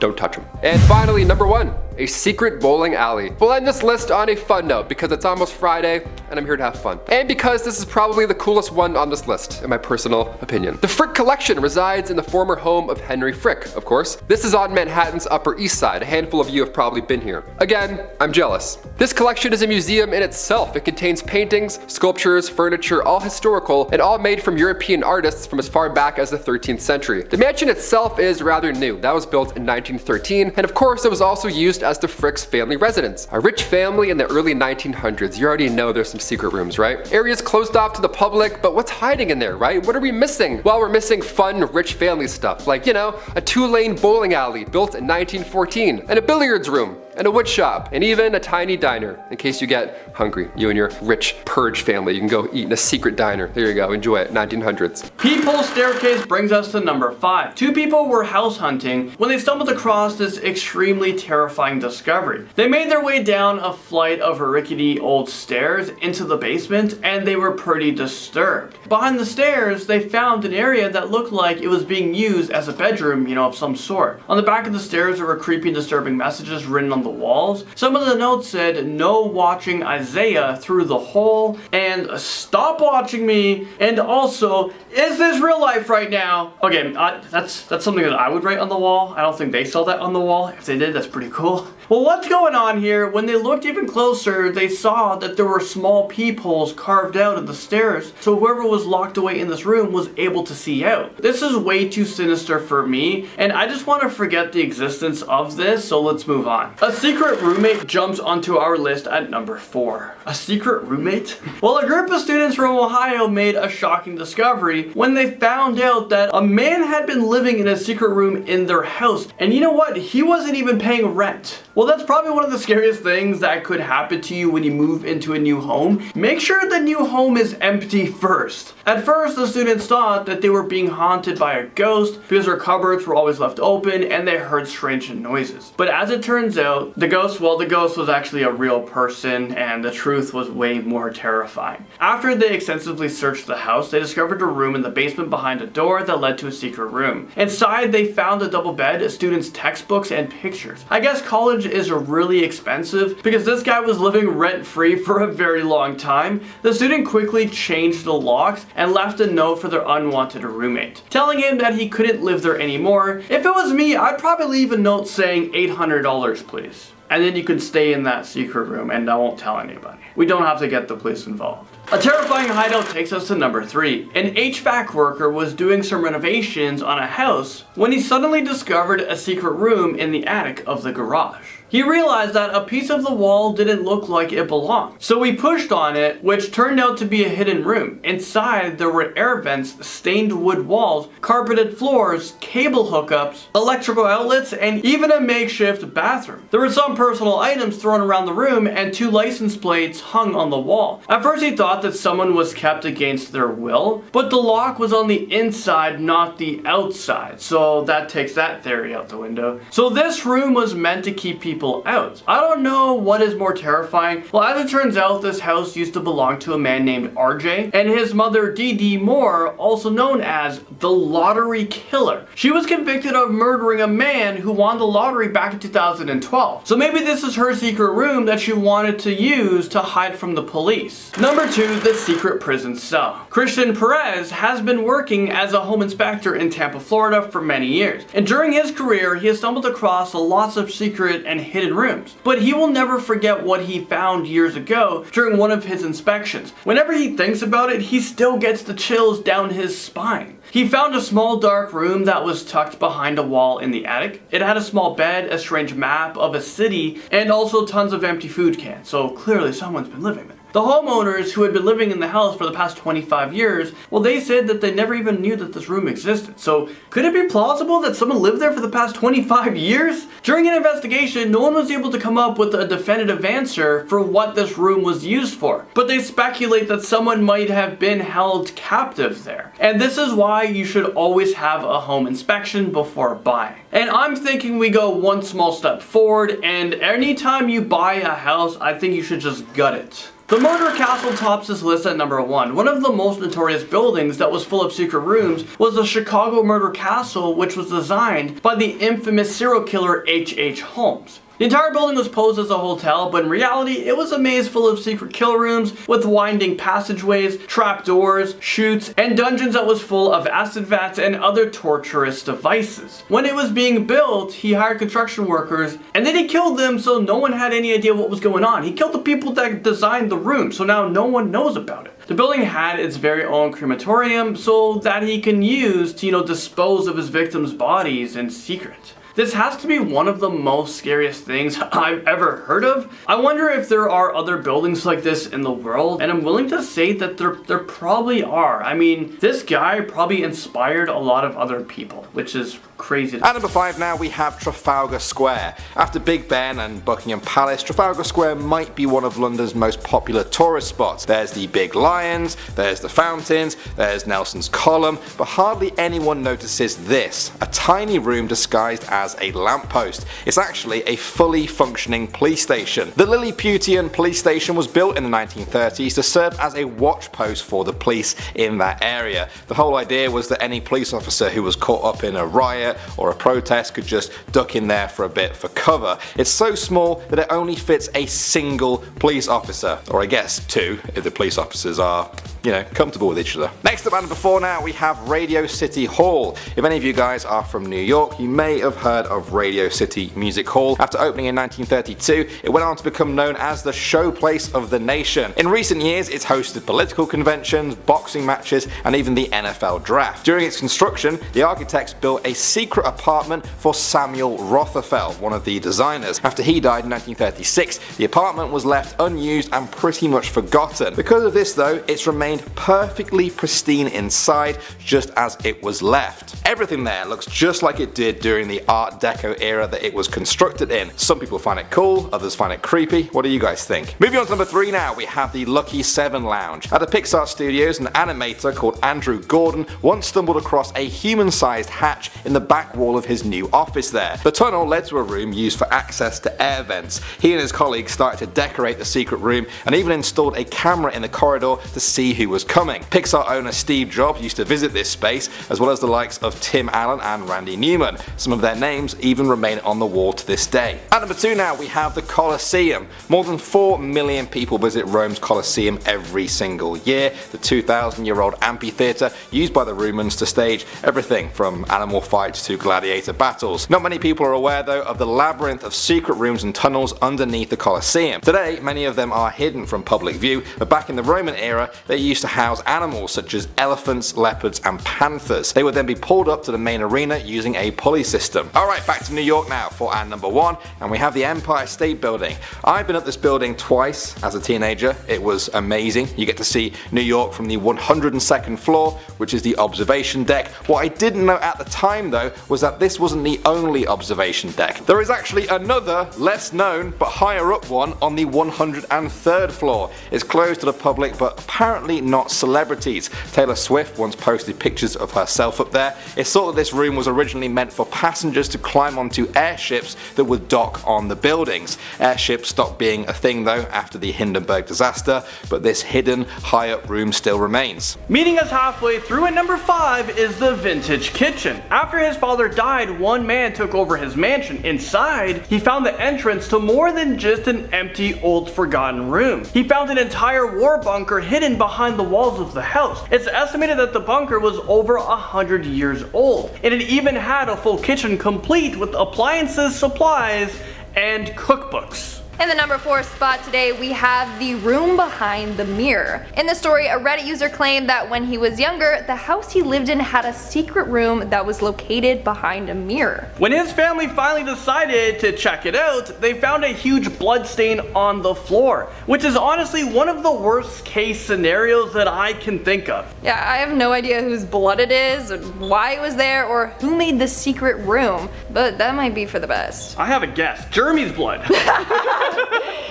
Don't touch them. And finally, number 1, a secret bowling alley. We'll end this list on a fun note because it's almost Friday and I'm here to have fun. And because this is probably the coolest one on this list, in my personal opinion. The Frick Collection resides in the former home of Henry Frick, of course. This is on Manhattan's Upper East Side. A handful of you have probably been here. Again, I'm jealous. This collection is a museum in itself. It contains paintings, sculptures, furniture, all historical, and all made from European artists from as far back as the 13th century. The mansion itself is rather new. That was built in 1913, and of course it was also used as the Frick's family residence. A rich family in the early 1900s. You already know there's some secret rooms, right? Areas closed off to the public, but what's hiding in there, right? What are we missing? Well, we're missing fun, rich family stuff. Like, you know, a 2-lane bowling alley built in 1914, and a billiards room, and a wood shop, and even a tiny diner in case you get hungry. You and your rich purge family, you can go eat in a secret diner. There you go, enjoy it, 1900s. Peephole staircase brings us to number 5. Two people were house hunting when they stumbled across this extremely terrifying discovery. They made their way down a flight of rickety old stairs into the basement, and they were pretty disturbed. Behind the stairs, they found an area that looked like it was being used as a bedroom, you know, of some sort. On the back of the stairs, there were creepy and disturbing messages written on the walls. Some of the notes said, "No watching Isaiah through the hole," and "Stop watching me," and also, "Is this real life right now?" Okay, that's something that I would write on the wall. I don't think they saw that on the wall. If they did, that's pretty cool. Well, what's going on here? When they looked even closer, they saw that there were small peepholes carved out of the stairs, so whoever was locked away in this room was able to see out. This is way too sinister for me, and I just want to forget the existence of this, so let's move on. A secret roommate jumps onto our list at number 4. A secret roommate? Well, a group of students from Ohio made a shocking discovery when they found out that a man had been living in a secret room in their house, and you know what? He wasn't even paying rent. Well, that's probably one of the scariest things that could happen to you when you move into a new home. Make sure the new home is empty first. At first, the students thought that they were being haunted by a ghost because their cupboards were always left open and they heard strange noises. But as it turns out, the ghost was actually a real person, and the truth was way more terrifying. After they extensively searched the house, they discovered a room in the basement behind a door that led to a secret room. Inside, they found a double bed, students' textbooks, and pictures. I guess college is really expensive because this guy was living rent-free for a very long time. The student quickly changed the locks and left a note for their unwanted roommate, telling him that he couldn't live there anymore. If it was me, I'd probably leave a note saying $800, please. And then you can stay in that secret room and I won't tell anybody. We don't have to get the police involved. A terrifying hideout takes us to number 3. An HVAC worker was doing some renovations on a house when he suddenly discovered a secret room in the attic of the garage. He realized that a piece of the wall didn't look like it belonged. So he pushed on it, which turned out to be a hidden room. Inside, there were air vents, stained wood walls, carpeted floors, cable hookups, electrical outlets, and even a makeshift bathroom. There were some personal items thrown around the room and 2 license plates hung on the wall. At first he thought that someone was kept against their will, but the lock was on the inside, not the outside. So that takes that theory out the window. So this room was meant to keep people out. I don't know what is more terrifying. Well, as it turns out, this house used to belong to a man named RJ and his mother D.D. Moore, also known as the Lottery Killer. She was convicted of murdering a man who won the lottery back in 2012. So maybe this is her secret room that she wanted to use to hide from the police. Number 2, the secret prison cell. Christian Perez has been working as a home inspector in Tampa, Florida for many years. And during his career, he has stumbled across lots of secret and hidden rooms. But he will never forget what he found years ago during one of his inspections. Whenever he thinks about it, he still gets the chills down his spine. He found a small dark room that was tucked behind a wall in the attic. It had a small bed, a strange map of a city, and also tons of empty food cans, so clearly someone's been living there. The homeowners who had been living in the house for the past 25 years, well, they said that they never even knew that this room existed. So could it be plausible that someone lived there for the past 25 years? During an investigation, no one was able to come up with a definitive answer for what this room was used for. But they speculate that someone might have been held captive there. And this is why you should always have a home inspection before buying. And I'm thinking we go one small step forward, and anytime you buy a house, I think you should just gut it. The Murder Castle tops this list at number 1. One of the most notorious buildings that was full of secret rooms was the Chicago Murder Castle, which was designed by the infamous serial killer H.H. Holmes. The entire building was posed as a hotel, but in reality, it was a maze full of secret kill rooms with winding passageways, trapdoors, chutes, and dungeons that was full of acid vats and other torturous devices. When it was being built, he hired construction workers, and then he killed them so no one had any idea what was going on. He killed the people that designed the room, so now no one knows about it. The building had its very own crematorium so that he can use to, dispose of his victims' bodies in secret. This has to be one of the most scariest things I've ever heard of. I wonder if there are other buildings like this in the world, and I'm willing to say that there probably are. I mean, this guy probably inspired a lot of other people, which is crazy. At number 5 now we have Trafalgar Square. After Big Ben and Buckingham Palace, Trafalgar Square might be one of London's most popular tourist spots. There's the big lions, there's the fountains, there's Nelson's Column, but hardly anyone notices this, a tiny room disguised as a lamppost. It's actually a fully functioning police station. The Lilliputian police station was built in the 1930s to serve as a watch post for the police in that area. The whole idea was that any police officer who was caught up in a riot or a protest could just duck in there for a bit for cover. It's so small that it only fits a single police officer, or I guess 2 if the police officers are, you know, comfortable with each other. Next up at number 4 now we have Radio City Hall. If any of you guys are from New York, you may have heard of Radio City Music Hall. After opening in 1932, it went on to become known as the showplace of the nation. In recent years, it's hosted political conventions, boxing matches, and even the NFL draft. During its construction, the architects built a secret apartment for Samuel Rothafel, one of the designers. After he died in 1936, the apartment was left unused and pretty much forgotten. Because of this though, it's remained perfectly pristine inside, just as it was left. Everything there looks just like it did during the Art Deco era that it was constructed in. Some people find it cool, others find it creepy. What do you guys think? Moving on to number 3 now, we have the Lucky 7 Lounge. At the Pixar Studios, an animator called Andrew Gordon once stumbled across a human-sized hatch in the back wall of his new office there. The tunnel led to a room used for access to air vents. He and his colleagues started to decorate the secret room and even installed a camera in the corridor to see who was coming. Pixar owner Steve Jobs used to visit this space, as well as the likes of Tim Allen and Randy Newman. Some of their names even remain on the wall to this day. At number 2 now we have the Colosseum. More than 4 million people visit Rome's Colosseum every single year, the 2,000-year-old amphitheatre used by the Romans to stage everything from animal fights to gladiator battles. Not many people are aware though of the labyrinth of secret rooms and tunnels underneath the Colosseum. Today, many of them are hidden from public view, but back in the Roman era, they used to house animals such as elephants, leopards, and panthers. They would then be pulled up to the main arena using a pulley system. Alright, back to New York now for our number 1, and we have the Empire State Building. I've been up this building twice as a teenager. It was amazing. You get to see New York from the 102nd floor, which is the observation deck. What I didn't know at the time though was that this wasn't the only observation deck. There is actually another, less known but higher up one on the 103rd floor. It's closed to the public but apparently not celebrities. Taylor Swift once posted pictures of herself up there. It's thought that this room was originally meant for passengers to climb onto airships that would dock on the buildings. Airships stopped being a thing though after the Hindenburg disaster, but this hidden high up room still remains. Meeting us halfway through at number 5 is the Vintage Kitchen. After his father died, one man took over his mansion. Inside, he found the entrance to more than just an empty old forgotten room. He found an entire war bunker hidden behind the walls of the house. It's estimated that the bunker was over 100 years old, and it even had a full kitchen complete with appliances, supplies, and cookbooks. In the number 4 spot today, we have the room behind the mirror. In the story, a Reddit user claimed that when he was younger, the house he lived in had a secret room that was located behind a mirror. When his family finally decided to check it out, they found a huge blood stain on the floor, which is honestly one of the worst case scenarios that I can think of. Yeah, I have no idea whose blood it is, or why it was there, or who made the secret room, but that might be for the best. I have a guess. Jeremy's blood.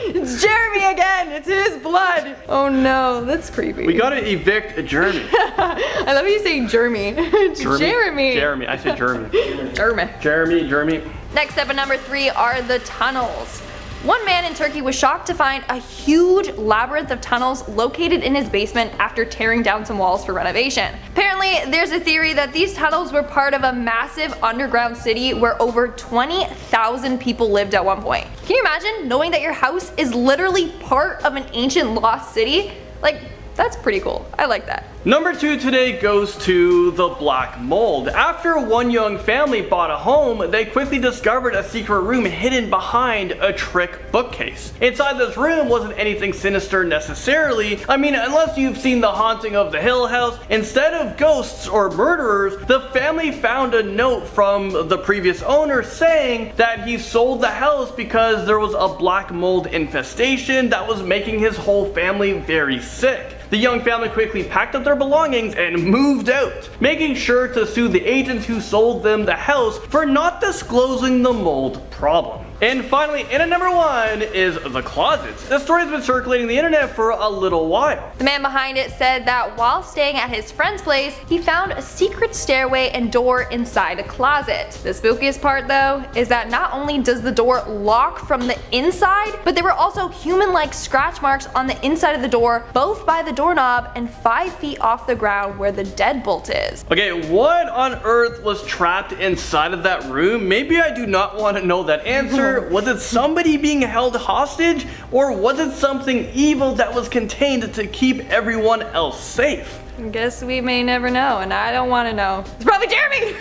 It's Jeremy again! It's his blood! Oh no, that's creepy. We gotta evict Jeremy. I love how you say Jeremy. It's Jeremy. Jeremy, I said Jeremy. Jeremy. Next up at number 3 are the tunnels. One man in Turkey was shocked to find a huge labyrinth of tunnels located in his basement after tearing down some walls for renovation. Apparently, there's a theory that these tunnels were part of a massive underground city where over 20,000 people lived at one point. Can you imagine knowing that your house is literally part of an ancient lost city? Like, that's pretty cool. I like that. Number 2 today goes to the black mold. After one young family bought a home, they quickly discovered a secret room hidden behind a trick bookcase. Inside this room wasn't anything sinister necessarily. I mean, unless you've seen The Haunting of the Hill House, instead of ghosts or murderers, the family found a note from the previous owner saying that he sold the house because there was a black mold infestation that was making his whole family very sick. The young family quickly packed up their belongings and moved out, making sure to sue the agents who sold them the house for not disclosing the mold problem. And finally, in at number 1 is the closet. This story has been circulating the internet for a little while. The man behind it said that while staying at his friend's place, he found a secret stairway and door inside a closet. The spookiest part though is that not only does the door lock from the inside, but there were also human-like scratch marks on the inside of the door, both by the doorknob and 5 feet off the ground where the deadbolt is. Okay, what on earth was trapped inside of that room? Maybe I do not want to know that answer. Was it somebody being held hostage, or was it something evil that was contained to keep everyone else safe? Guess we may never know, and I don't want to know. It's probably Jeremy!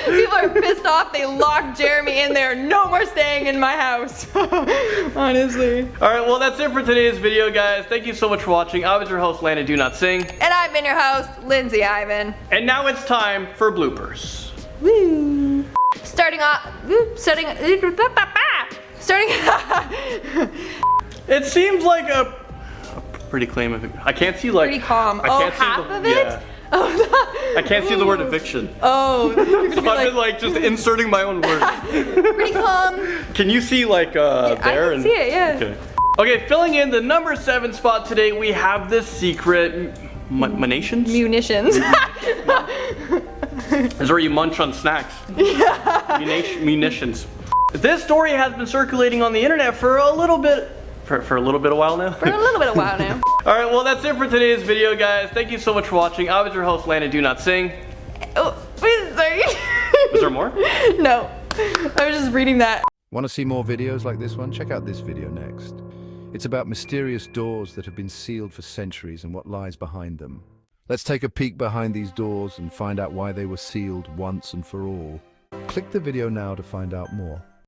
People are pissed off they locked Jeremy in there. No more staying in my house. Honestly. Alright, well that's it for today's video, guys. Thank you so much for watching. I was your host, Landon Do Not Sing. And I've been your host, Lindsay Ivan. And now it's time for bloopers. Woo! Starting It seems like a pretty claim of it. I can't see like. Pretty calm. I can't see half the, of it? Yeah. I can't see the word eviction. Oh. So I've been like just inserting my own words. Pretty calm. Can you see like I there? can see it, yeah. Okay. Okay, filling in the number 7 spot today, we have the secret munitions. Munitions. This is where you munch on snacks. Munitions. This story has been circulating on the internet for a little bit. For a little bit of while now? For a little bit of while now. Alright, well that's it for today's video, guys. Thank you so much for watching. I was your host, Landon Do Not Sing. Oh, sorry. Was there more? No. I was just reading that. Want to see more videos like this one? Check out this video next. It's about mysterious doors that have been sealed for centuries and what lies behind them. Let's take a peek behind these doors and find out why they were sealed once and for all. Click the video now to find out more.